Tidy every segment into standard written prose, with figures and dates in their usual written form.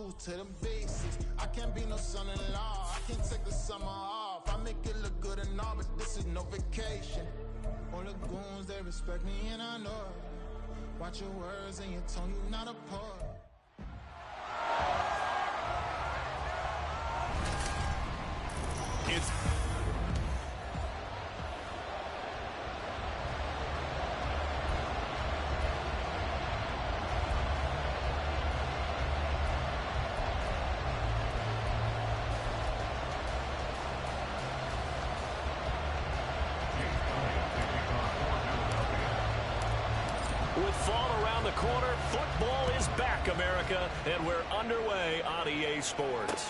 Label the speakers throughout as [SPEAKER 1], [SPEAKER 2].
[SPEAKER 1] true to the basics. I can't be no son-in-law. I can't take the summer off. I make it look good and all, but this is no vacation. All the goons, they respect me and I know it. Watch your words and your tone, you not a poet.
[SPEAKER 2] With fall around the corner, football is back, America, and we're underway on EA Sports.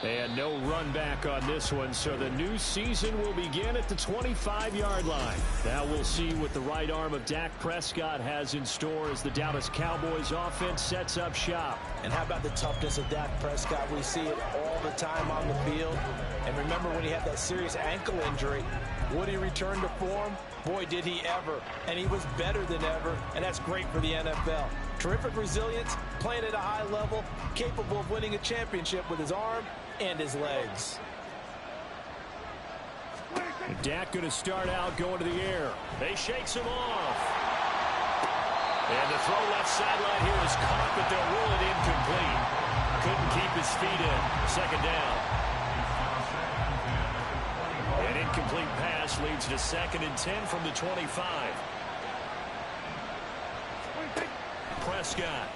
[SPEAKER 3] And no run back on this one, so the new season will begin at the 25-yard line. Now we'll see what the right arm of Dak Prescott has in store as the Dallas Cowboys offense sets up shop.
[SPEAKER 4] And how about the toughness of Dak Prescott? We see it all the time on the field. And remember when he had that serious ankle injury, would he return to form? Boy, did he ever. And he was better than ever, and that's great for the NFL. Terrific resilience, playing at a high level, capable of winning a championship with his arm and his legs.
[SPEAKER 3] Dak going to start out going to the air.
[SPEAKER 2] They shakes him off. And the throw left sideline here is caught, but they'll rule it incomplete. Couldn't keep his feet in. Second down. An incomplete pass leads to 2nd and 10 from the 25. Prescott.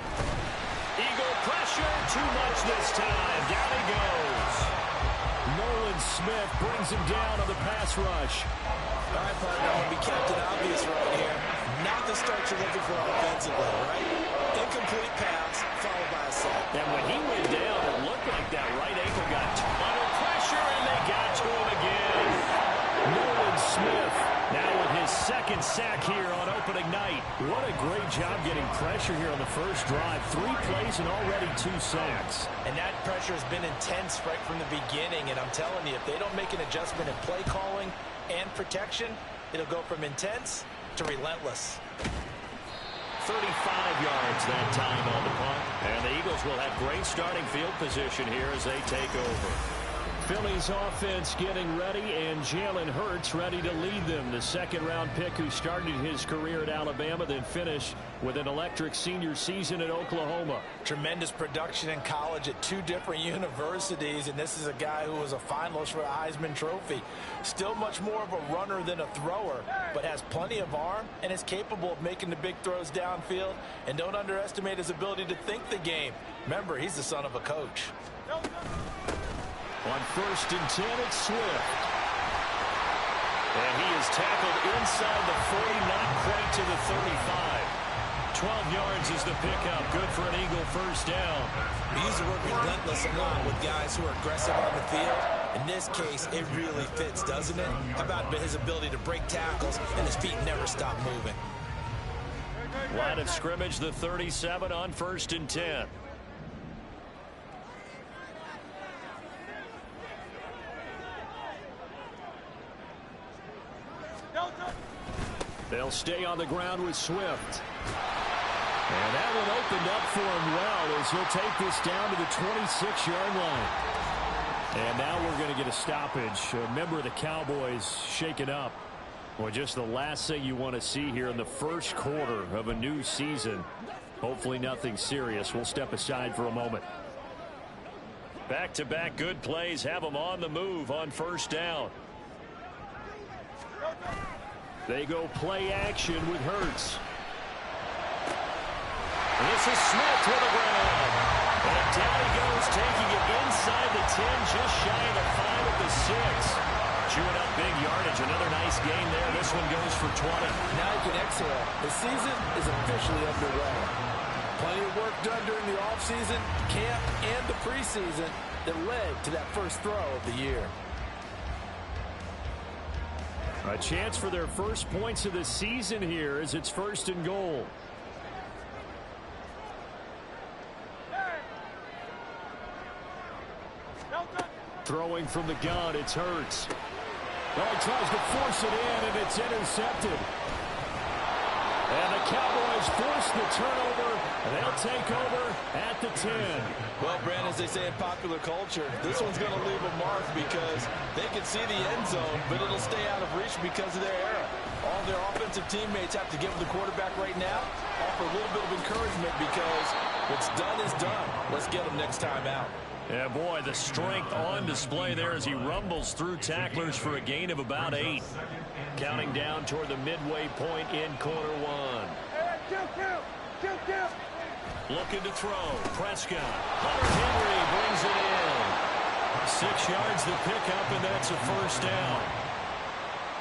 [SPEAKER 2] Eagle pressure, too much this time. Down he goes.
[SPEAKER 3] Nolan Smith brings him down on the pass rush.
[SPEAKER 4] All right, partner, I'm going to be Captain Obvious right here. Not the start you're looking for offensively, right? Incomplete pass, followed by a sack.
[SPEAKER 2] And when he went down, it looked like that right ankle got under pressure, and they got to him again.
[SPEAKER 3] Nolan Smith
[SPEAKER 2] now with his 2nd sack here on opening night.
[SPEAKER 3] What a great job getting pressure here on the first drive. 3 plays and already 2 sacks.
[SPEAKER 4] And that pressure has been intense right from the beginning. And I'm telling you, if they don't make an adjustment in play calling and protection, it'll go from intense to relentless.
[SPEAKER 2] 35 yards that time on the punt. And the Eagles will have great starting field position here as they take over.
[SPEAKER 3] Philly's offense getting ready, and Jalen Hurts ready to lead them. The 2nd-round pick who started his career at Alabama, then finished with an electric senior season at Oklahoma.
[SPEAKER 4] Tremendous production in college at 2 different universities, and this is a guy who was a finalist for the Heisman Trophy. Still much more of a runner than a thrower, but has plenty of arm and is capable of making the big throws downfield. And don't underestimate his ability to think the game. Remember, he's the son of a coach.
[SPEAKER 3] On 1st and 10, it's Swift.
[SPEAKER 2] And he is tackled inside the 40, not quite to the 35. 12 yards is the pickup. Good for an Eagle first down.
[SPEAKER 4] He used to work relentless a lot with guys who are aggressive on the field. In this case, it really fits, doesn't it? How about his ability to break tackles and his feet never stop moving?
[SPEAKER 2] Line of scrimmage, the 37 on 1st and 10.
[SPEAKER 3] They'll stay on the ground with Swift. And that one opened up for him well as he'll take this down to the 26-yard line. And now we're going to get a stoppage. A member of the Cowboys shaken up. Well, just the last thing you want to see here in the first quarter of a new season. Hopefully nothing serious. We'll step aside for a moment.
[SPEAKER 2] Back-to-back good plays have them on the move on 1st down.
[SPEAKER 3] They go play action with Hurts.
[SPEAKER 2] This is Smith with a grab. And down he goes, taking it inside the 10, just shy of the 5 at the 6. Chewing up big yardage. Another nice game there. This one goes for 20.
[SPEAKER 4] Now you can exhale. The season is officially underway. Plenty of work done during the offseason, camp, and the preseason that led to that first throw of the year.
[SPEAKER 3] A chance for their first points of the season here as it's 1st and goal. Throwing from the gun, it's Hurts. Well, he tries to force it in, and it's intercepted. And the Cowboys force the turnover And they'll take over at the 10.
[SPEAKER 4] Well, Brandon, as they say in popular culture, this one's going to leave a mark because they can see the end zone, but it'll stay out of reach because of their error. All their offensive teammates have to give the quarterback right now, offer a little bit of encouragement because what's done is done. Let's get them next time out.
[SPEAKER 3] Yeah, boy, the strength on display there as he rumbles through tacklers for a gain of about 8. Counting down toward the midway point in quarter 1. Looking to throw. Prescott. Hunter Henry brings it in. 6 yards to pick up, and that's a first down.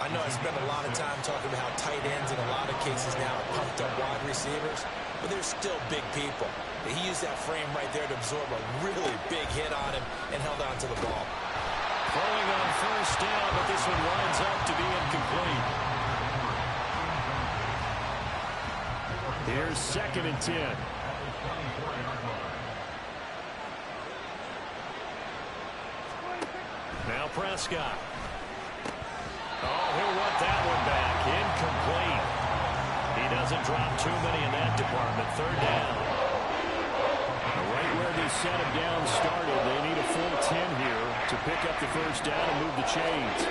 [SPEAKER 4] I know I spend a lot of time talking about how tight ends in a lot of cases now are pumped up wide receivers, but they're still big people. He used that frame right there to absorb a really big hit on him and held on to the ball.
[SPEAKER 3] Throwing on first down, but this one winds up to be incomplete. Here's 2nd and 10. Now Prescott. Oh, he'll want that one back. Incomplete. He doesn't drop too many in that department. 3rd down. Right where they set him down started. They need a full 10 here to pick up the first down and move the chains.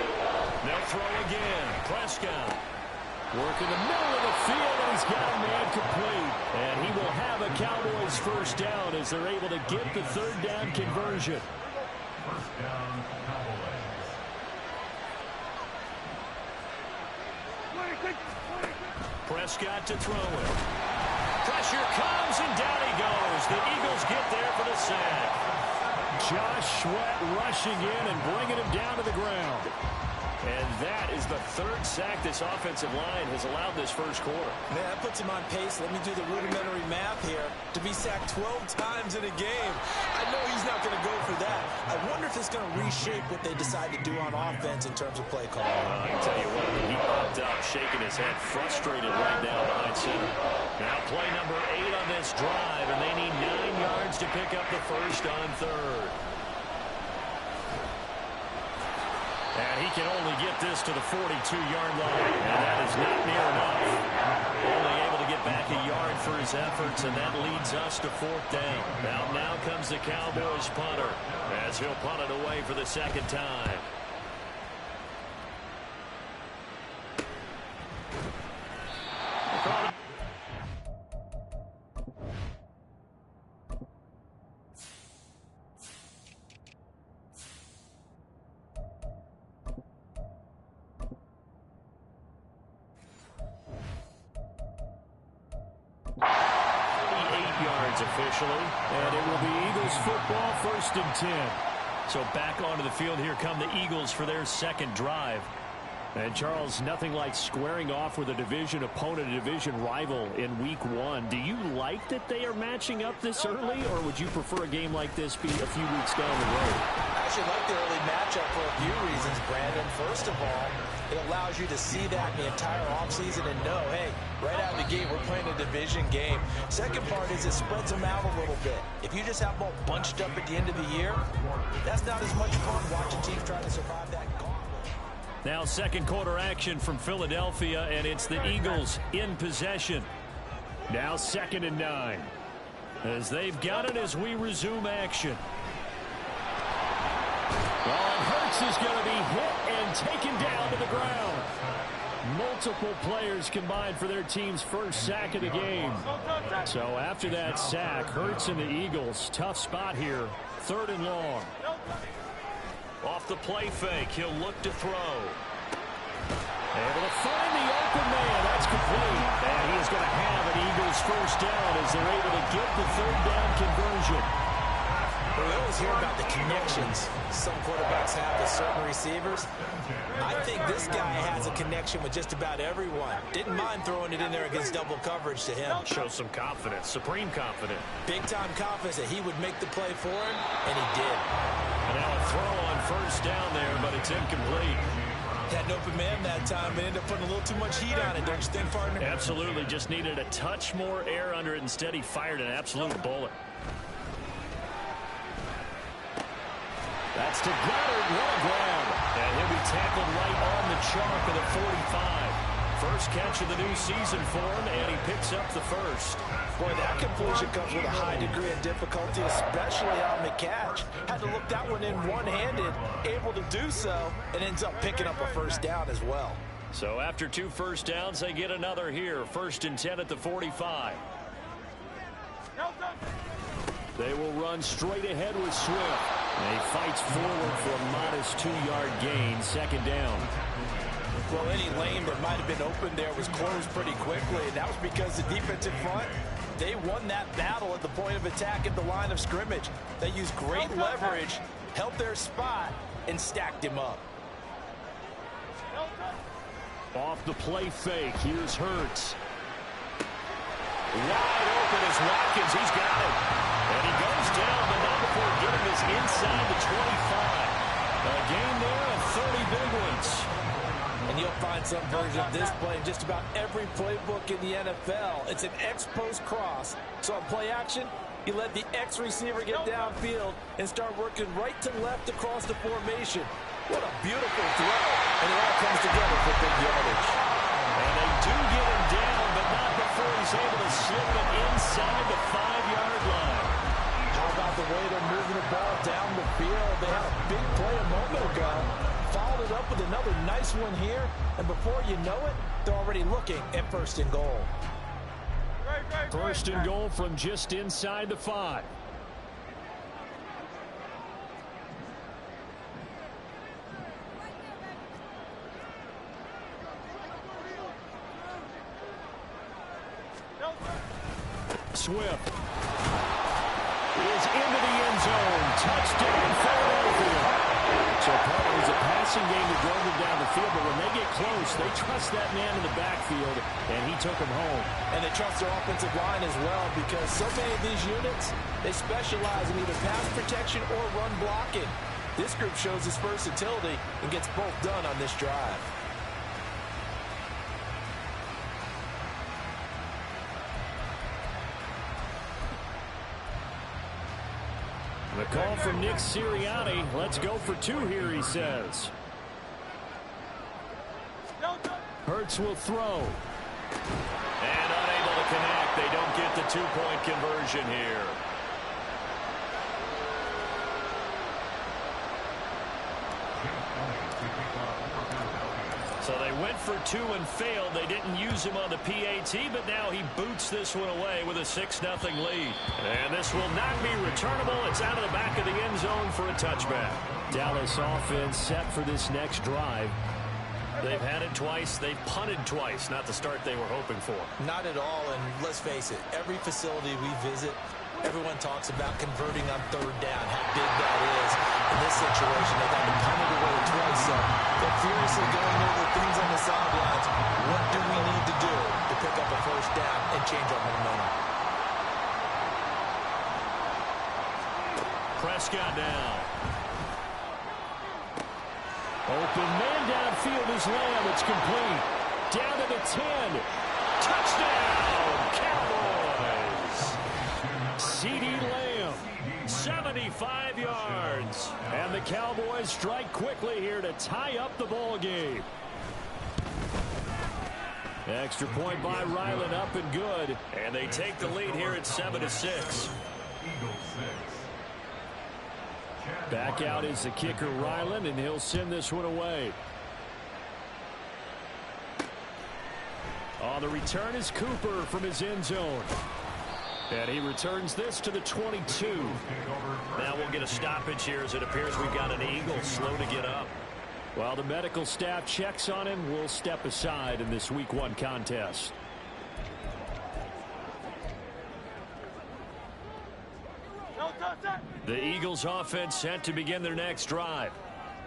[SPEAKER 3] They'll throw again. Prescott. Working the middle of the field, and he's got a man complete. And he will have a Cowboys first down as they're able to get the 3rd down conversion.
[SPEAKER 1] First down, Cowboys.
[SPEAKER 3] Prescott to throw it. Pressure comes, and down he goes. The Eagles get there for the sack. Josh Sweat rushing in and bringing him down to the ground. And that is the 3rd sack this offensive line has allowed this first quarter.
[SPEAKER 4] Man, that puts him on pace. Let me do the rudimentary math here. To be sacked 12 times in a game, I know he's not going to go for that. I wonder if it's going to reshape what they decide to do on offense in terms of play call.
[SPEAKER 3] I can tell you what, he popped up, shaking his head, frustrated right now behind center. Now play number 8 on this drive, and they need 9 yards to pick up the first on 3rd. And he can only get this to the 42-yard line, and that is not near enough. Only able to get back a yard for his efforts, and that leads us to 4th down. Now comes the Cowboys punter, as he'll punt it away for the 2nd time. Officially, and it will be Eagles football, 1st and 10. So back onto the field here come the Eagles for their 2nd drive. And Charles, nothing like squaring off with a division opponent, a division rival in week 1. Do you like that they are matching up this early, or would you prefer a game like this be a few weeks down the road?
[SPEAKER 4] I actually like the early matchup for a few reasons, Brandon. First of all, it allows you to see that the entire offseason and know, hey, right out of the gate, we're playing a division game. Second part is it spreads them out a little bit. If you just have them all bunched up at the end of the year, that's not as much fun watching teams try to survive that gauntlet.
[SPEAKER 3] Now 2nd quarter action from Philadelphia, and it's the Eagles in possession. Now 2nd and 9. As they've got it as we resume action. Well, and Hurts is going to be hit and taken down to the ground. Multiple players combined for their team's first sack of the game. So after that sack, Hurts and the Eagles, tough spot here. 3rd and long. Off the play fake, he'll look to throw. Able to find the open man. That's complete. And he is going to have an Eagles first down as they're able to get the 3rd down conversion.
[SPEAKER 4] We always hear about the connections some quarterbacks have with certain receivers. I think this guy has a connection with just about everyone. Didn't mind throwing it in there against double coverage to him.
[SPEAKER 3] Shows some confidence, supreme confidence.
[SPEAKER 4] Big-time confidence that he would make the play for him, and he did.
[SPEAKER 3] And now a throw on first down there, but it's incomplete.
[SPEAKER 4] Had an open man that time, but ended up putting a little too much heat on it, don't you think, partner?
[SPEAKER 3] Absolutely. Just needed a touch more air under it. Instead, he fired an absolute bullet. That's to Goddard. What a grab. And he'll be tackled right on the chalk of the 45.
[SPEAKER 2] First catch of the new season for him, and he picks up the first.
[SPEAKER 4] Boy, that completion comes with a high degree of difficulty, especially on the catch. Had to look that one in one-handed, able to do so, and ends up picking up a first down as well.
[SPEAKER 2] So after 2 first downs, they get another here. 1st and 10 at the 45. They will run straight ahead with Swift. And he fights forward for a modest 2-yard gain, 2nd down.
[SPEAKER 4] Well, any lane that might have been open there was closed pretty quickly, and that was because the defensive front, they won that battle at the point of attack at the line of scrimmage. They used great leverage, held their spot, and stacked him up.
[SPEAKER 2] Off the play fake, here's Hurts. Wide open is Watkins, he's got it. And he goes down, but not before getting this inside the 25. A gain there of 30 big ones.
[SPEAKER 4] And you'll find some version of this play in just about every playbook in the NFL. It's an X-post cross. So on play action, you let the X receiver get downfield and start working right to left across the formation. What a beautiful throw. And it all comes together for big yardage.
[SPEAKER 2] And they do get him down, but not before he's able to slip it inside the 5-yard line.
[SPEAKER 4] How about the way they're moving the ball down the field? They had a big play a moment ago. Followed it up with another nice one here. And before you know it, they're already looking at 1st and goal.
[SPEAKER 2] 1st and goal from just inside the 5. Swift is into the end zone. Touchdown, Philadelphia. So part of it was a passing game that drove them down the field, but when they get close, they trust that man in the backfield, and he took them home.
[SPEAKER 4] And they trust their offensive line as well, because so many of these units, they specialize in either pass protection or run blocking. This group shows its versatility and gets both done on this drive.
[SPEAKER 2] The call from Nick Sirianni. Let's go for 2 here, he says. Hurts will throw. And unable to connect. They don't get the 2-point conversion here. So they went for 2 and failed. They didn't use him on the PAT, but now he boots this one away with a 6-0 lead. And this will not be returnable. It's out of the back of the end zone for a touchback. Dallas offense set for this next drive. They've had it twice. They've punted twice. Not the start they were hoping for.
[SPEAKER 4] Not at all, and let's face it, every facility we visit, everyone talks about converting on 3rd down, how big that is. In this situation, they've had to punt it away twice, so they're furiously going over things on the sidelines. What do we need to do to pick up a 1st down and change our momentum?
[SPEAKER 2] Prescott now. Open man downfield is Lamb. It's complete. Down to the 10. Touchdown, Cowboys. CeeDee Lamb, 75 yards. And the Cowboys strike quickly here to tie up the ball game. Extra point by Ryland, up and good. And they take the lead here at 7-6. Back out is the kicker, Ryland, and he'll send this one away. On the return is Cooper from his end zone. And he returns this to the 22. Now we'll get a stoppage here as it appears we've got an Eagle slow to get up. While the medical staff checks on him, we'll step aside in this Week 1 contest. The Eagles offense set to begin their next drive.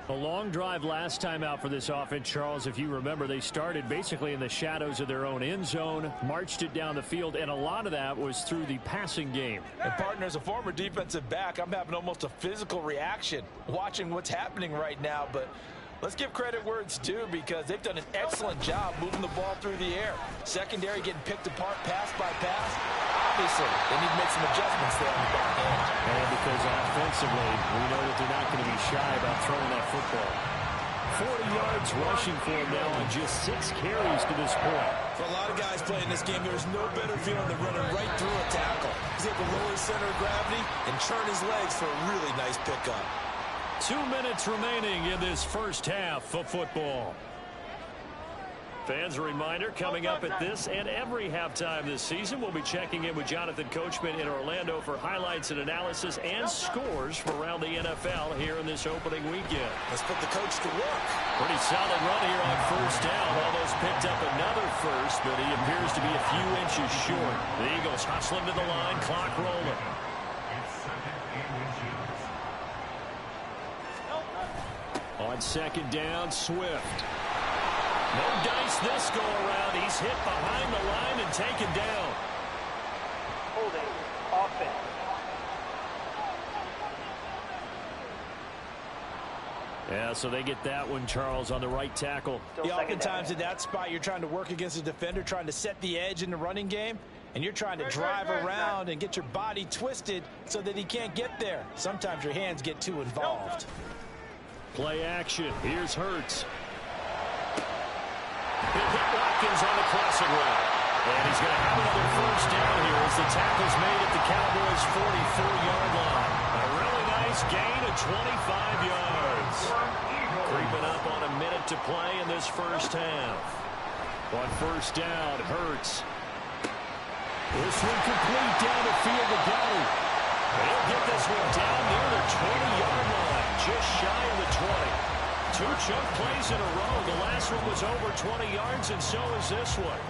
[SPEAKER 2] A long drive last time out for this offense, Charles. If you remember, they started basically in the shadows of their own end zone, marched it down the field, and a lot of that was through the passing game.
[SPEAKER 4] And partner, as a former defensive back, I'm having almost a physical reaction watching what's happening right now. But let's give credit where it's due, because they've done an excellent job moving the ball through the air. Secondary getting picked apart pass by pass. Obviously, they need to make some adjustments there on the back end.
[SPEAKER 2] And because offensively, we know that they're not going to be shy about throwing that football.
[SPEAKER 3] 40 yards rushing for him now on just 6 carries to this point.
[SPEAKER 4] For a lot of guys playing this game, there's no better feeling than running right through a tackle. He's able to lower his center of gravity and churn his legs for a really nice pickup.
[SPEAKER 3] 2 minutes remaining in this first half of football. Fans, a reminder, coming up at this and every halftime this season, we'll be checking in with Jonathan Coachman in Orlando for highlights and analysis and scores from around the NFL here in this opening weekend.
[SPEAKER 4] Let's put the coach to work.
[SPEAKER 3] Pretty solid run here on first down. Almost picked up another first, but he appears to be a few inches short. The Eagles hustling to the line, clock rolling. On second down, Swift. No dice this go-around. He's hit behind the line and taken down.
[SPEAKER 5] Holding offense.
[SPEAKER 3] Yeah, so they get that one, Charles, on the right tackle.
[SPEAKER 4] Yeah, oftentimes in that spot, you're trying to work against a defender, trying to set the edge in the running game, and you're trying to drive around and get your body twisted so that he can't get there. Sometimes your hands get too involved.
[SPEAKER 3] Play action. Here's Hurts. He'll hit Watkins on the crossing route. And he's going to have another first down here as the tackle's made at the Cowboys' 44-yard line. A really nice gain of 25 yards. Creeping up on a minute to play in this first half. On first down, Hurts. This one complete down the field to Galley. He'll get this one down near the 20-yard line, just shy of the 20. 2 chunk plays in a row. The last one was over 20 yards, and so is this one.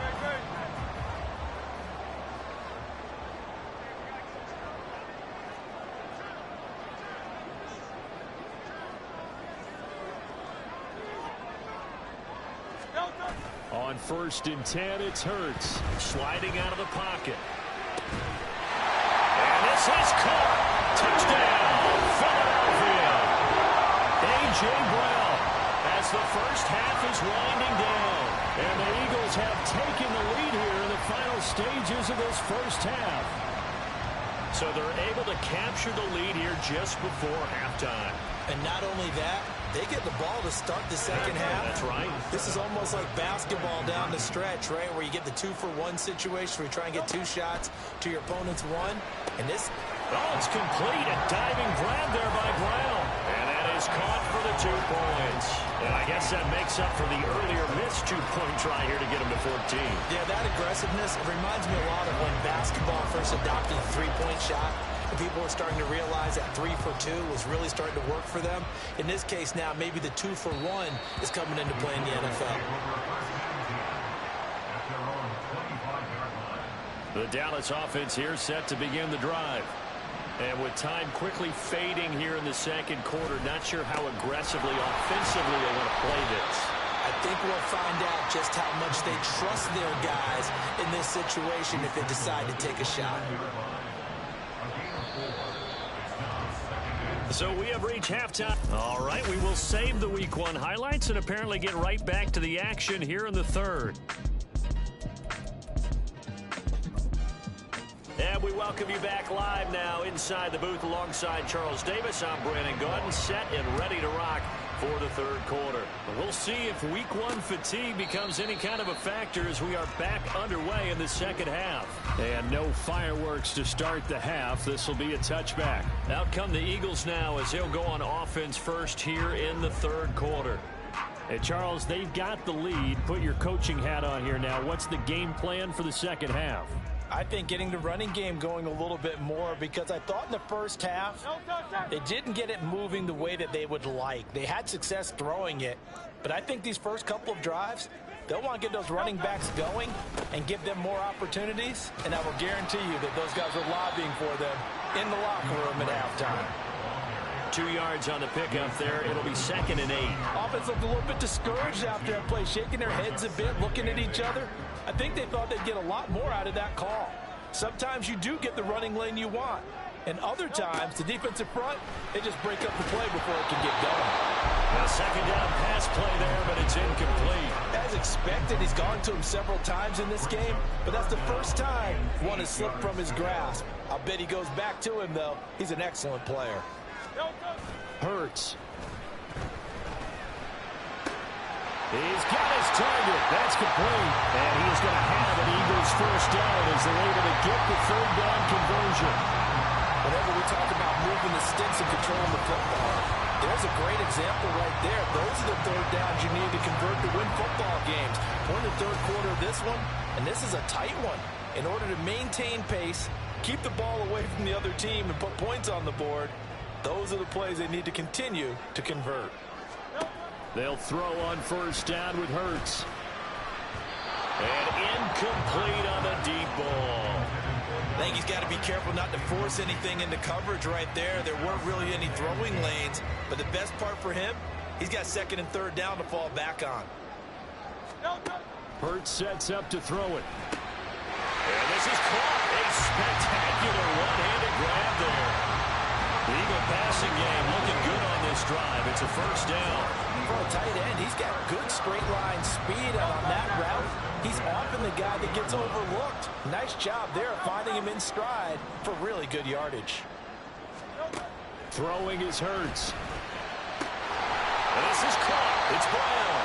[SPEAKER 3] On first and 10, it's Hurts. Sliding out of the pocket. And this is caught. Touchdown, Philadelphia. A.J. Brown, as the first half is winding down. And the Eagles have taken the lead here in the final stages of this first half. So they're able to capture the lead here just before halftime.
[SPEAKER 4] And not only that, they get the ball to start the second half.
[SPEAKER 3] That's right.
[SPEAKER 4] This is almost like basketball down the stretch, right, where you get the 2-for-1 situation where you try and get 2 shots to your opponent's 1. And this...
[SPEAKER 3] Oh, it's complete. A diving grab there by Brown. And that is caught for the 2 points. And I guess that makes up for the earlier missed 2-point try here to get him to 14.
[SPEAKER 4] Yeah, that aggressiveness, it reminds me a lot of when basketball first adopted the 3-point shot. And people were starting to realize that 3-for-2 was really starting to work for them. In this case now, maybe the 2-for-1 is coming into play in the NFL.
[SPEAKER 3] The Dallas offense here set to begin the drive. And with time quickly fading here in the second quarter, not sure how aggressively, offensively they want to play this.
[SPEAKER 4] I think we'll find out just how much they trust their guys in this situation if they decide to take a shot.
[SPEAKER 3] So we have reached halftime. All right, we will save the Week 1 highlights and apparently get right back to the action here in the third. And we welcome you back live now inside the booth alongside Charles Davis. I'm Brandon Gordon, set and ready to rock for the third quarter. We'll see if Week 1 fatigue becomes any kind of a factor as we are back underway in the second half. And no fireworks to start the half. This will be a touchback. Out come the Eagles now as they'll go on offense first here in the third quarter. Hey, Charles, they've got the lead. Put your coaching hat on here now. What's the game plan for the second half?
[SPEAKER 4] I think getting the running game going a little bit more because I thought in the first half they didn't get it moving the way that they would like. They had success throwing it, but I think these first couple of drives, they'll want to get those running backs going and give them more opportunities, and I will guarantee you that those guys were lobbying for them in the locker room at halftime.
[SPEAKER 3] 2 yards on the pickup there. It'll be 2nd and 8.
[SPEAKER 4] Offense looked a little bit discouraged after that play, shaking their heads a bit, looking at each other. I think they thought they'd get a lot more out of that call. Sometimes you do get the running lane you want. And other times, the defensive front, they just break up the play before it can get going.
[SPEAKER 3] A second down pass play there, but it's incomplete.
[SPEAKER 4] As expected, he's gone to him several times in this game, but that's the first time one has slipped from his grasp. I'll bet he goes back to him, though. He's an excellent player.
[SPEAKER 3] Hurts. He's got his target. That's complete. And he is going to have an Eagles first down as they're able to get the third down conversion.
[SPEAKER 4] Whenever we talk about moving the sticks and controlling the football, there's a great example right there. Those are the third downs you need to convert to win football games. We're in the third quarter of this one, and this is a tight one. In order to maintain pace, keep the ball away from the other team, and put points on the board, those are the plays they need to continue to convert.
[SPEAKER 3] They'll throw on first down with Hurts. And incomplete on the deep ball.
[SPEAKER 4] I think he's got to be careful not to force anything into coverage right there. There weren't really any throwing lanes, but the best part for him, he's got second and third down to fall back on.
[SPEAKER 3] Hurts sets up to throw it. And this is caught. A spectacular one-handed grab there. The Eagle passing game looking good on this drive. It's a first down.
[SPEAKER 4] For a tight end, he's got good straight line speed on that route. He's often the guy that gets overlooked. Nice job there finding him in stride for really good yardage.
[SPEAKER 3] Throwing is Hurts. This is caught. It's Brown.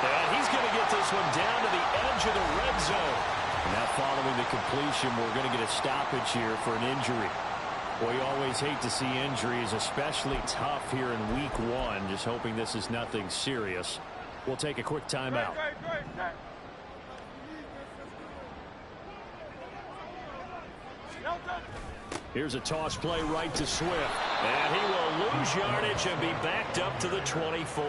[SPEAKER 3] And he's going to get this one down to the edge of the red zone. And now following the completion, we're going to get a stoppage here for an injury. Well, you always hate to see injuries, especially tough here in week one. Just hoping this is nothing serious. We'll take a quick timeout. Here's a toss play right to Swift. And he will lose yardage and be backed up to the 24.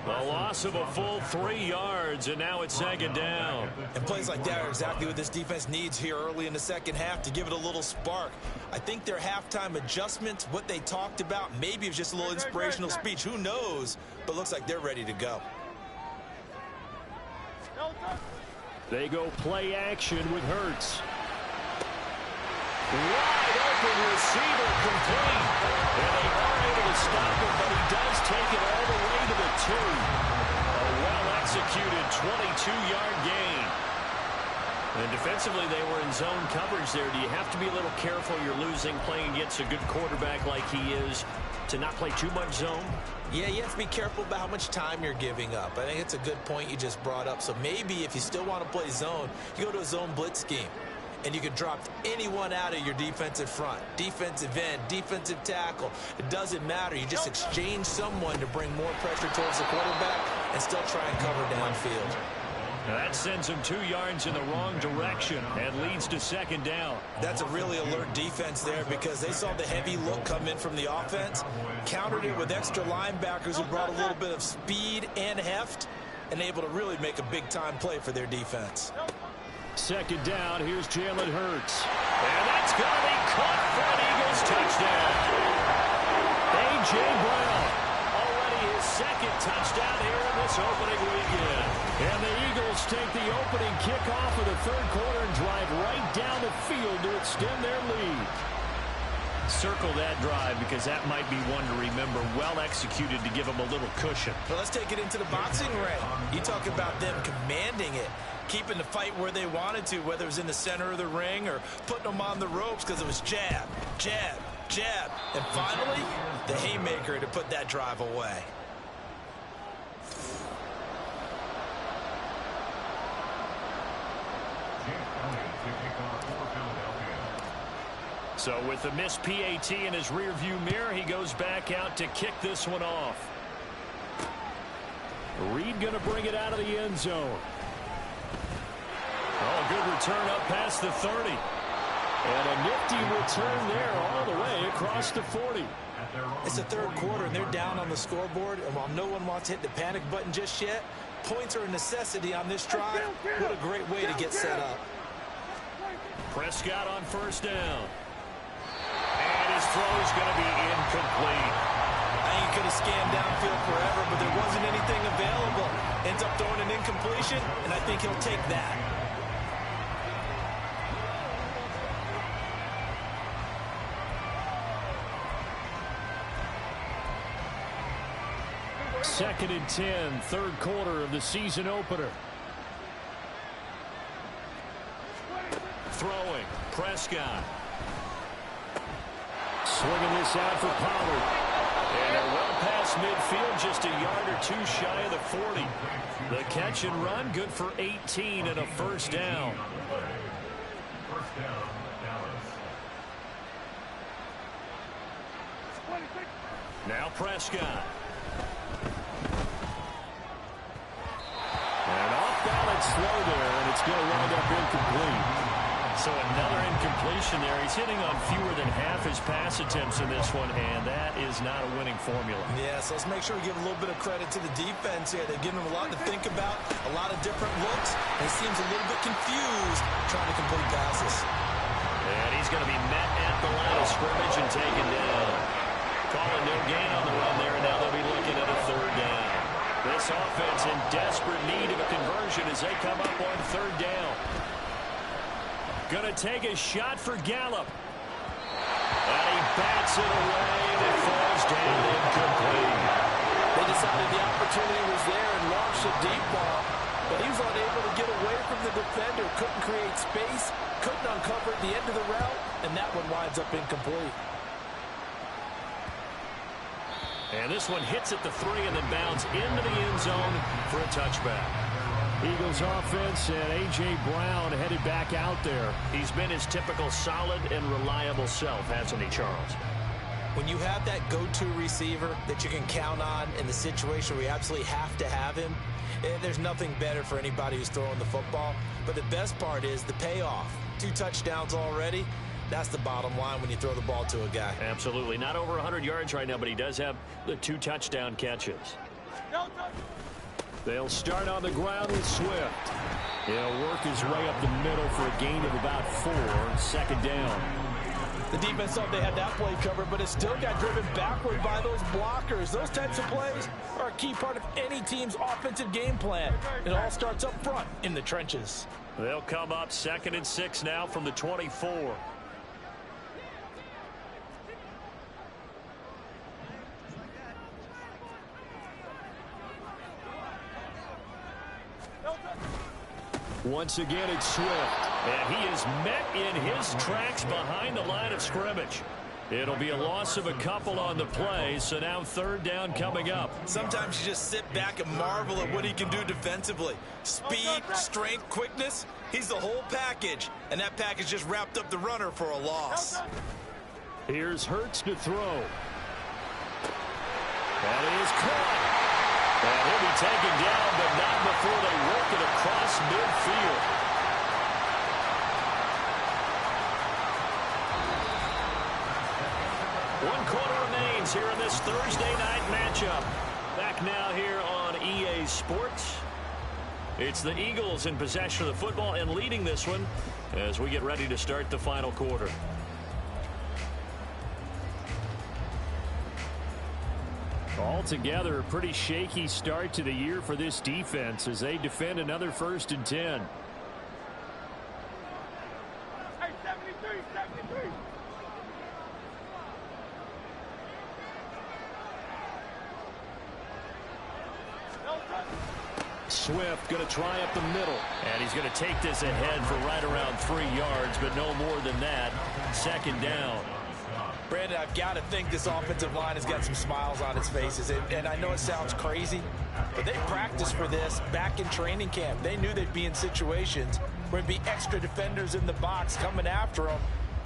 [SPEAKER 3] A loss of a full 3 yards, and now it's second down.
[SPEAKER 4] And plays like that are exactly what this defense needs here early in the second half to give it a little spark. I think their halftime adjustments, what they talked about, maybe it was just a little inspirational speech. Who knows? But looks like they're ready to go.
[SPEAKER 3] They go play action with Hurts. Wide open receiver complete. And they are able to stop him, but he does take it all the way to the 2. A well-executed 22-yard gain. And defensively, they were in zone coverage there. Do you have to be a little careful you're losing playing against a good quarterback like he is to not play too much zone?
[SPEAKER 4] Yeah, you have to be careful about how much time you're giving up. I think it's a good point you just brought up. So maybe if you still want to play zone, you go to a zone blitz scheme. And you can drop anyone out of your defensive front. Defensive end, defensive tackle. It doesn't matter. You just exchange someone to bring more pressure towards the quarterback and still try and cover downfield.
[SPEAKER 3] Now that sends him 2 yards in the wrong direction and leads to second down.
[SPEAKER 4] That's a really alert defense there because they saw the heavy look come in from the offense, countered it with extra linebackers who brought a little bit of speed and heft, and able to really make a big-time play for their defense.
[SPEAKER 3] Second down, here's Jalen Hurts. And that's going to be caught for an Eagles touchdown. A.J. Brown, already his second touchdown here in this opening weekend. And the Eagles take the opening kickoff of the third quarter and drive right down the field to extend their lead. Circle that drive because that might be one to remember. Well executed to give them a little cushion.
[SPEAKER 4] Well, let's take it into the boxing ring. You talk about them commanding it, keeping the fight where they wanted to, whether it was in the center of the ring or putting them on the ropes because it was jab, jab, jab. And finally, the haymaker to put that drive away.
[SPEAKER 3] So with the missed PAT in his rearview mirror, he goes back out to kick this one off. Reed going to bring it out of the end zone. Oh, good return up past the 30. And a nifty return there all the way across the 40.
[SPEAKER 4] It's the third quarter, and they're down on the scoreboard. And while no one wants to hit the panic button just yet, points are a necessity on this drive. What a great way to get set up.
[SPEAKER 3] Prescott on first down. And his throw is going to be incomplete.
[SPEAKER 4] I think he could have scanned downfield forever, but there wasn't anything available. Ends up throwing an incompletion, and I think he'll take that.
[SPEAKER 3] Second and 10, third quarter of the season opener. Throwing, Prescott. Swinging this out for Pollard.
[SPEAKER 2] And they're well past midfield, just a yard or two shy of the 40. The catch and run, good for 18 and a first down. Now Prescott. And off-balance throw there, and it's going to wind up incomplete. So another incompletion there. He's hitting on fewer than half his pass attempts in this one, and that is not a winning formula.
[SPEAKER 4] Yeah, so let's make sure we give a little bit of credit to the defense here. They're giving him a lot to think about, a lot of different looks, and he seems a little bit confused trying to complete passes.
[SPEAKER 2] And he's going to be met at the line of scrimmage and taken down. Calling no gain on the run there, and now they'll be looking at a third down. This offense in desperate need of a conversion as they come up on third down. Going to take a shot for Gallup. And he bats it away, and it falls down incomplete.
[SPEAKER 4] They decided the opportunity was there and launched a deep ball, but he was unable to get away from the defender, couldn't create space, couldn't uncover at the end of the route, and that one winds up incomplete.
[SPEAKER 2] And this one hits at the 3 and then bounds into the end zone for a touchback.
[SPEAKER 3] Eagles offense and A.J. Brown headed back out there.
[SPEAKER 2] He's been his typical solid and reliable self, hasn't he, Charles?
[SPEAKER 4] When you have that go-to receiver that you can count on in the situation where you absolutely have to have him, there's nothing better for anybody who's throwing the football. But the best part is the payoff. 2 touchdowns already. That's the bottom line when you throw the ball to a guy.
[SPEAKER 2] Absolutely. Not over 100 yards right now, but he does have the 2 touchdown catches.
[SPEAKER 3] They'll start on the ground with Swift. He'll work his way up the middle for a gain of about 4. Second down.
[SPEAKER 4] The defense thought they had that play covered, but it still got driven backward by those blockers. Those types of plays are a key part of any team's offensive game plan. It all starts up front in the trenches.
[SPEAKER 2] They'll come up 2nd and 6 now from the 24.
[SPEAKER 3] Once again, it's Swift.
[SPEAKER 2] And he is met in his tracks behind the line of scrimmage. It'll be a loss of a couple on the play, so now third down coming up.
[SPEAKER 4] Sometimes you just sit back and marvel at what he can do defensively. Speed, strength, quickness, he's the whole package. And that package just wrapped up the runner for a loss.
[SPEAKER 3] Here's Hurts to throw.
[SPEAKER 2] That is caught. And he'll be taken down, but not before they work it across midfield. One quarter remains here in this Thursday night matchup. Back now here on EA Sports. It's the Eagles in possession of the football and leading this one as we get ready to start the final quarter.
[SPEAKER 3] Altogether, a pretty shaky start to the year for this defense as they defend another 1st and 10.
[SPEAKER 5] Hey, 73, 73.
[SPEAKER 3] Swift going to try up the middle.
[SPEAKER 2] And he's going to take this ahead for right around 3 yards, but no more than that. Second down.
[SPEAKER 4] Brandon, I've got to think this offensive line has got some smiles on its faces. And I know it sounds crazy, but they practiced for this back in training camp. They knew they'd be in situations where there'd be extra defenders in the box coming after them,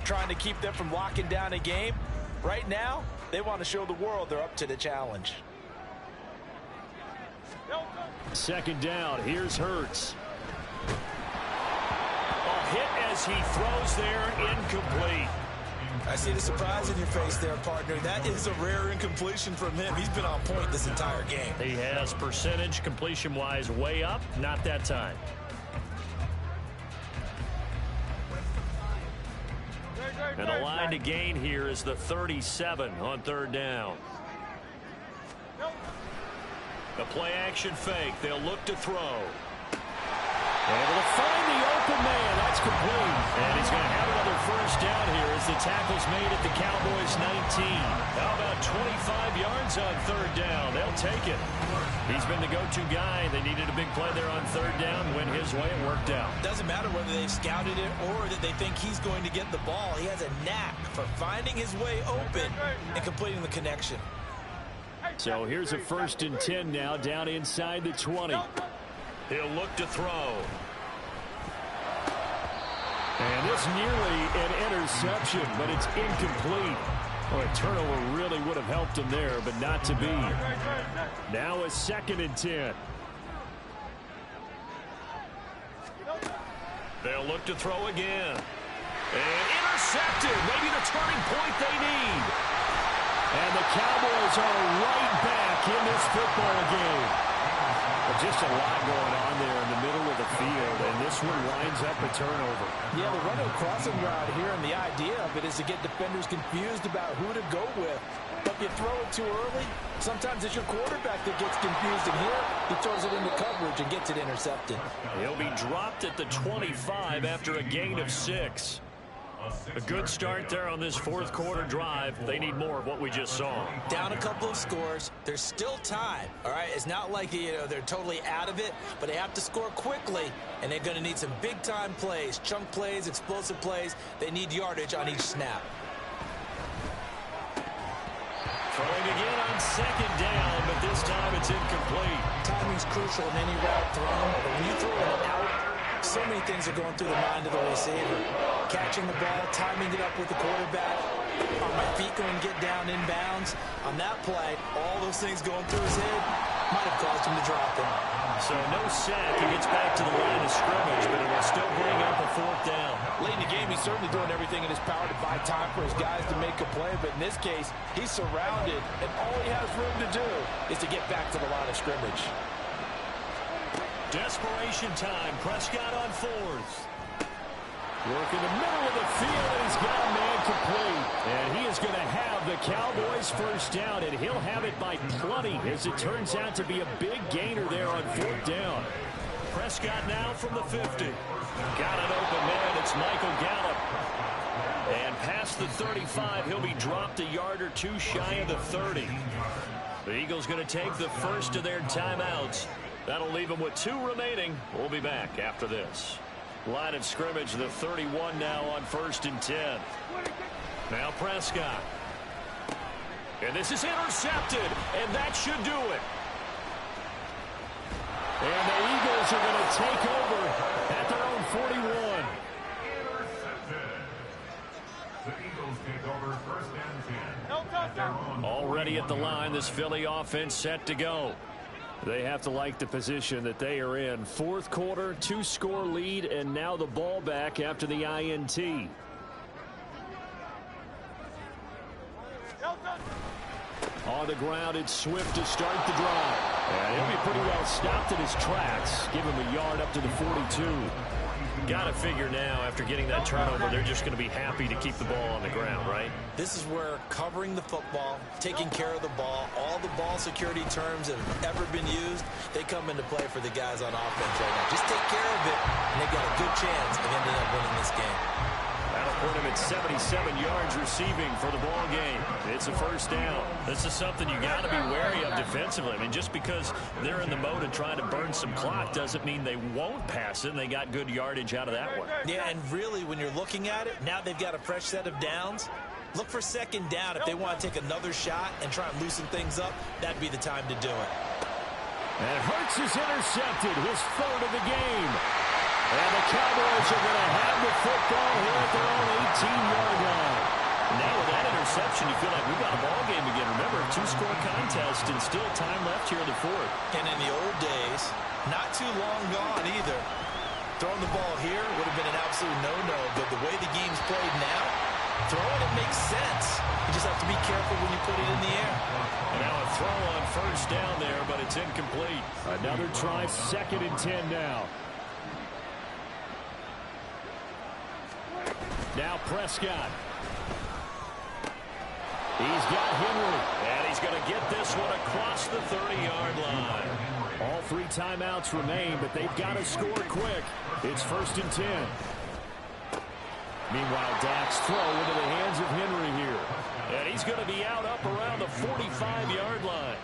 [SPEAKER 4] trying to keep them from locking down a game. Right now, they want to show the world they're up to the challenge.
[SPEAKER 3] Second down. Here's Hurts.
[SPEAKER 2] A hit as he throws there, incomplete.
[SPEAKER 4] I see the surprise in your face there, partner. That is a rare incompletion from him. He's been on point this entire game.
[SPEAKER 2] He has percentage completion-wise way up, not that time. And the line to gain here is the 37 on third down. The play action fake. They'll look to throw.
[SPEAKER 3] Able to find the open man. That's complete.
[SPEAKER 2] And he's going to have another first down here as the tackle's made at the Cowboys 19. How about 25 yards on third down? They'll take it. He's been the go-to guy. They needed a big play there on third down. Went his way. It worked out.
[SPEAKER 4] Doesn't matter whether they've scouted it or that they think he's going to get the ball. He has a knack for finding his way open and completing the connection.
[SPEAKER 3] So here's a 1st and 10 now, down inside the 20.
[SPEAKER 2] He'll look to throw.
[SPEAKER 3] And this nearly an interception, but it's incomplete. Well, a turnover really would have helped him there, but not to be. Now a 2nd and 10.
[SPEAKER 2] They'll look to throw again. And intercepted. Maybe the turning point they need.
[SPEAKER 3] And the Cowboys are right back in this football game. But just a lot going on there in the middle of the field, and this one winds up a turnover.
[SPEAKER 4] Yeah, the running crossing route here, and the idea of it is to get defenders confused about who to go with. But if you throw it too early, sometimes it's your quarterback that gets confused, and here he throws it into coverage and gets it intercepted.
[SPEAKER 2] He'll be dropped at the 25 after a gain of 6. A good start there on this 4th quarter drive. They need more of what we just saw.
[SPEAKER 4] Down a couple of scores. There's still time, all right? It's not like, they're totally out of it, but they have to score quickly, and they're going to need some big-time plays, chunk plays, explosive plays. They need yardage on each snap.
[SPEAKER 2] Throwing again on 2nd down, but this time it's incomplete.
[SPEAKER 4] Timing's crucial in any route thrown, but when you throw it out, so many things are going through the mind of the receiver. Catching the ball, timing it up with the quarterback. Are my feet going to get down inbounds? On that play, all those things going through his head might have caused him to drop it.
[SPEAKER 2] So no sack. He gets back to the line of scrimmage, but it will still bring up a 4th down.
[SPEAKER 4] Late in the game, he's certainly doing everything in his power to buy time for his guys to make a play, but in this case, he's surrounded, and all he has room to do is to get back to the line of scrimmage.
[SPEAKER 2] Desperation time. Prescott on 4th.
[SPEAKER 3] Work in the middle of the field, and he's got a man complete. And he is going to have the Cowboys 1st down, and he'll have it by plenty, as it turns out to be a big gainer there on 4th down.
[SPEAKER 2] Prescott now from the 50. Got an open man. It's Michael Gallup. And past the 35, he'll be dropped a yard or 2 shy of the 30. The Eagles going to take the first of their timeouts. That'll leave them with 2 remaining. We'll be back after this. Line of scrimmage, the 31 now on 1st and 10. Now Prescott. And this is intercepted, and that should do it.
[SPEAKER 3] And the Eagles are going to take over at their own 41.
[SPEAKER 6] The Eagles take over 1st and 10.
[SPEAKER 3] Already at the line, this Philly offense set to go. They have to like the position that they are in. 4th quarter, 2-score lead, and now the ball back after the INT. On the ground, it's Swift to start the drive. And he'll be pretty well stopped in his tracks. Give him a yard up to the 42.
[SPEAKER 2] Got to figure now, after getting that turnover, they're just going to be happy to keep the ball on the ground, right?
[SPEAKER 4] This is where covering the football, taking care of the ball, all the ball security terms that have ever been used, they come into play for the guys on offense right now. Just take care of it, and they've got a good chance of ending up winning this game.
[SPEAKER 2] That'll put him at 77 yards receiving for the ball game. It's a 1st down. This is something you got to be wary of defensively. I mean, just because they're in the mode of trying to burn some clock doesn't mean they won't pass it, and they got good yardage out of that one.
[SPEAKER 4] Yeah, and really, when you're looking at it, now they've got a fresh set of downs. Look for 2nd down. If they want to take another shot and try and loosen things up, that'd be the time to do it.
[SPEAKER 3] And Hurts is intercepted, his 3rd of the game. And the Cowboys are going to have the football here at their own 18-yard line.
[SPEAKER 2] Now with that interception, you feel like we've got a ball game again. Remember, 2-score contest and still time left here in the 4th.
[SPEAKER 4] And in the old days, not too long gone either. Throwing the ball here would have been an absolute no-no, but the way the game's played now, throwing it makes sense. You just have to be careful when you put it in the air.
[SPEAKER 2] And now a throw on 1st down there, but it's incomplete.
[SPEAKER 3] Another try, 2nd and 10 now. Now Prescott. He's got Henry.
[SPEAKER 2] And he's going to get this one across the 30-yard line.
[SPEAKER 3] All 3 timeouts remain, but they've got to score quick. It's 1st and 10. Meanwhile, Dak's throw into the hands of Henry here.
[SPEAKER 2] And he's going to be out up around the 45-yard line.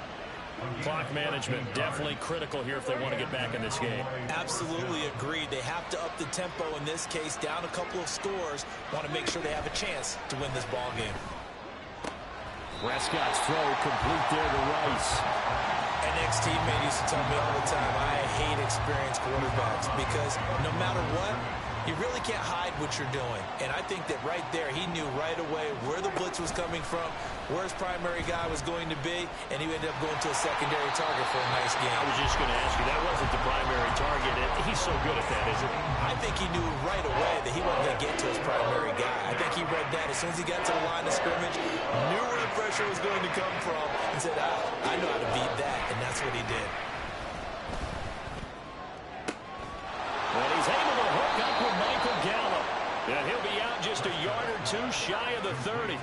[SPEAKER 2] Clock management definitely critical here if they want to get back in this game.
[SPEAKER 4] Absolutely agreed. They have to up the tempo in this case, down a couple of scores. Want to make sure they have a chance to win this ball game.
[SPEAKER 3] Prescott's throw complete there to Rice.
[SPEAKER 4] An ex-teammate used to tell me all the time, I hate experienced quarterbacks because no matter what, you really can't hide what you're doing. And I think that right there, he knew right away where the blitz was coming from, where his primary guy was going to be, and he ended up going to a secondary target for a nice game.
[SPEAKER 2] I was just going to ask you, that wasn't the primary target. He's so good at that, isn't he?
[SPEAKER 4] I think he knew right away that he wasn't going to get to his primary guy. I think he read that as soon as he got to the line of scrimmage, knew where the pressure was going to come from, and said, I know how to beat that, and that's what he did.
[SPEAKER 2] And he's able to hook up with Michael Gallup. And he'll be out just a yard or two shy of the 30.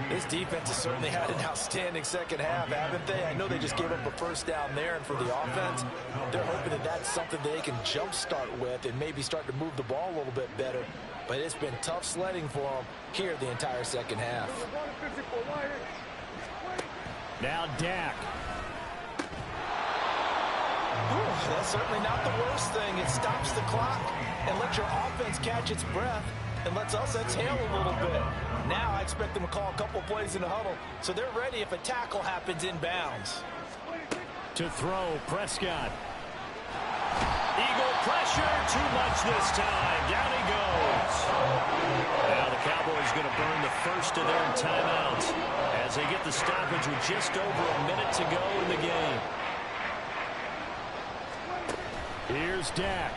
[SPEAKER 4] This defense has certainly had an outstanding second half, haven't they? I know they just gave up a first down there, and for the offense, they're hoping that that's something they can jumpstart with and maybe start to move the ball a little bit better. But it's been tough sledding for them here the entire second half.
[SPEAKER 3] Now Dak.
[SPEAKER 4] Ooh, that's certainly not the worst thing. It stops the clock and lets your offense catch its breath and lets us exhale a little bit. Now I expect them to call a couple plays in the huddle so they're ready if a tackle happens inbounds.
[SPEAKER 3] To throw, Prescott.
[SPEAKER 2] Eagle pressure, too much this time. Down he goes. Now the Cowboys going to burn the first of their timeouts as they get the stoppage with just over a minute to go in the game.
[SPEAKER 3] Here's Dak.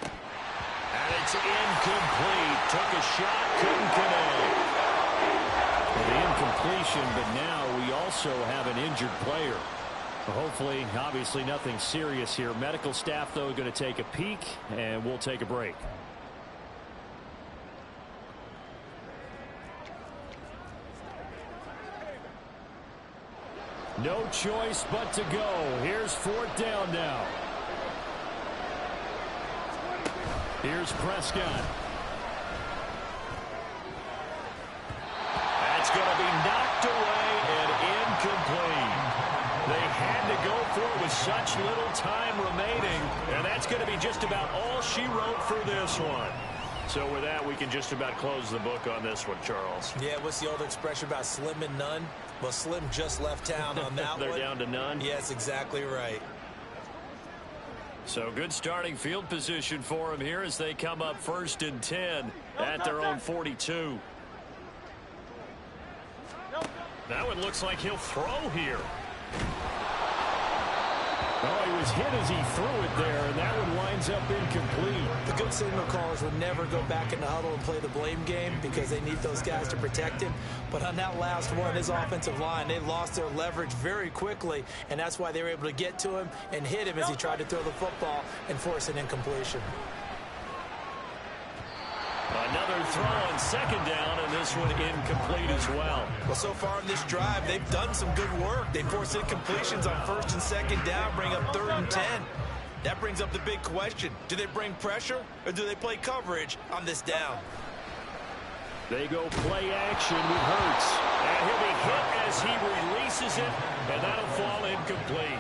[SPEAKER 2] And it's incomplete. Took a shot, couldn't connect.
[SPEAKER 3] Well, the incompletion, but now we also have an injured player. Hopefully, obviously nothing serious here. Medical staff, though, going to take a peek, and we'll take a break. No choice but to go. Here's fourth down now. Here's Prescott.
[SPEAKER 2] That's going to be knocked away and incomplete. They had to go for it with such little time remaining, and that's going to be just about all she wrote for this one. So with that, we can just about close the book on this one, Charles.
[SPEAKER 4] Yeah, what's the old expression about slim and none? Well, Slim just left town on that
[SPEAKER 2] They're
[SPEAKER 4] one.
[SPEAKER 2] down to none?
[SPEAKER 4] Yes, exactly right.
[SPEAKER 2] So good starting field position for them here as they come up 1st and 10 at their own 42. That one looks like he'll throw here.
[SPEAKER 3] Oh, he was hit as he threw it there, and that one winds up incomplete.
[SPEAKER 4] The good signal callers would never go back in the huddle and play the blame game because they need those guys to protect him. But on that last one, his offensive line, they lost their leverage very quickly, and that's why they were able to get to him and hit him as he tried to throw the football and force an incompletion.
[SPEAKER 2] Another throw on 2nd down, and this one incomplete as well.
[SPEAKER 4] Well, so far in this drive, they've done some good work. They forced incompletions on 1st and 2nd down, bring up 3rd and 10. That brings up the big question. Do they bring pressure, or do they play coverage on this down?
[SPEAKER 3] They go play action with Hurts.
[SPEAKER 2] And he'll be hit as he releases it, and that'll fall incomplete.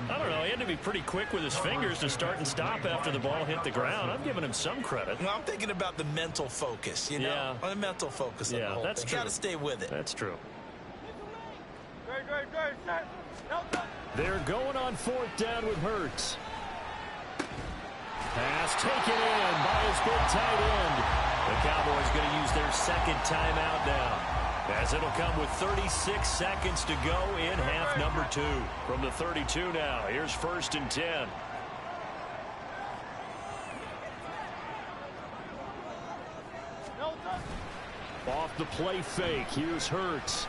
[SPEAKER 2] I don't know, he had to be pretty quick with his fingers to start and stop after the ball hit the ground. I'm giving him some credit.
[SPEAKER 4] Well, I'm thinking about the mental focus, you know?
[SPEAKER 2] Yeah.
[SPEAKER 4] The mental focus of the whole
[SPEAKER 2] that's
[SPEAKER 4] thing.
[SPEAKER 2] true.
[SPEAKER 4] Got to stay with it.
[SPEAKER 2] That's true.
[SPEAKER 3] They're going on 4th down with Hurts. Pass taken in by his big tight end.
[SPEAKER 2] The Cowboys going to use their 2nd timeout now, as it'll come with 36 seconds to go in half number 2. From the 32 now, here's 1st and 10.
[SPEAKER 3] Off the play fake, here's Hurts.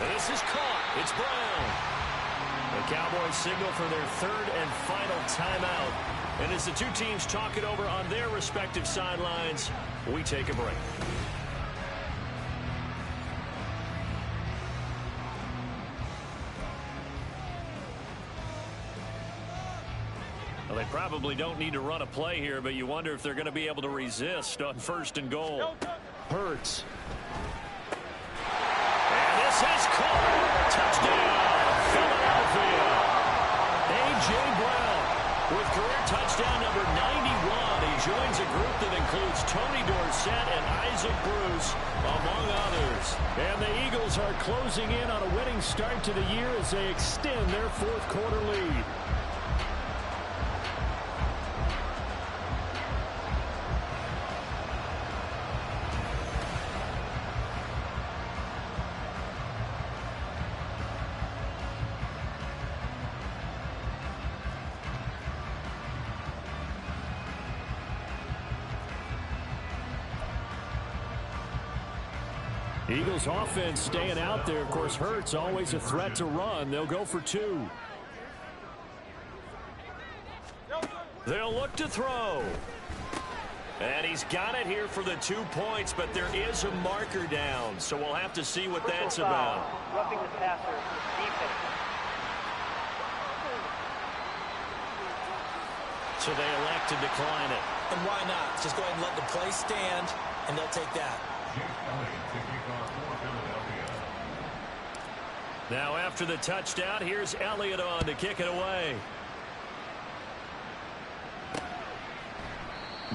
[SPEAKER 2] And this is caught. It's Brown. The Cowboys signal for their 3rd and final timeout. And as the two teams talk it over on their respective sidelines, we take a break. Well, they probably don't need to run a play here, but you wonder if they're going to be able to resist on 1st and goal.
[SPEAKER 3] Hurts.
[SPEAKER 2] And this is caught. Touchdown, Philadelphia. A.J. Brown with career touchdown number 91. He joins a group that includes Tony Dorsett and Isaac Bruce
[SPEAKER 3] And the Eagles are closing in on a winning start to the year as they extend their fourth quarter lead. Eagles offense staying out there. Of course, Hurts always a threat to run. They'll go for two. They'll look to throw.
[SPEAKER 2] And he's got it here for the 2 points, but there is a marker down, so we'll have to see what that's about.
[SPEAKER 7] Roughing the passer, defense.
[SPEAKER 2] So they elect to decline it.
[SPEAKER 4] And why not? Just go ahead and let the play stand, and they'll take that.
[SPEAKER 2] Now after the touchdown, here's Elliott on to kick it away.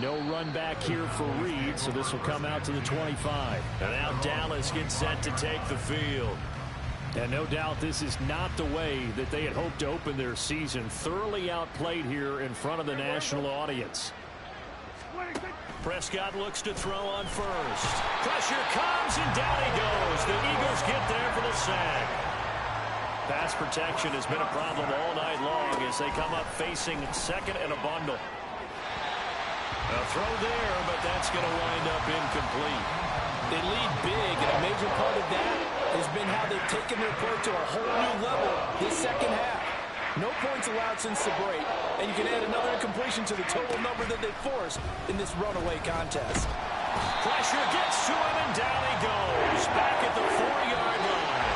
[SPEAKER 3] No run back here for Reed, so this will come out to the 25.
[SPEAKER 2] And now Dallas gets set to take the field.
[SPEAKER 3] And no doubt this is not the way that they had hoped to open their season. Thoroughly outplayed here in front of the national audience.
[SPEAKER 2] Prescott looks to throw on first. Pressure comes, and down he goes. The Eagles get there for the sack. Pass protection has been a problem all night long as they come up facing second and a bundle. A throw there, but that's going to wind up incomplete.
[SPEAKER 4] They lead big, and a major part of that has been how they've taken their play to a whole new level this second half. No points allowed since the break, and you can add another incompletion to the total number that they forced in this runaway contest.
[SPEAKER 2] Pressure gets to him, and down he goes. Back at the 4-yard line.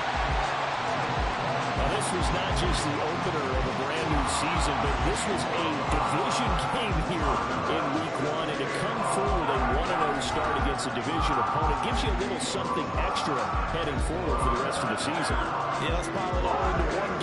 [SPEAKER 3] Now, this was not just the opener of a brand-new season, but this was a division game here in Week 1, and to come through with a 1-0 start against a division opponent gives you a little something extra heading forward for the rest of the season.
[SPEAKER 4] Yeah, let's pile it all into one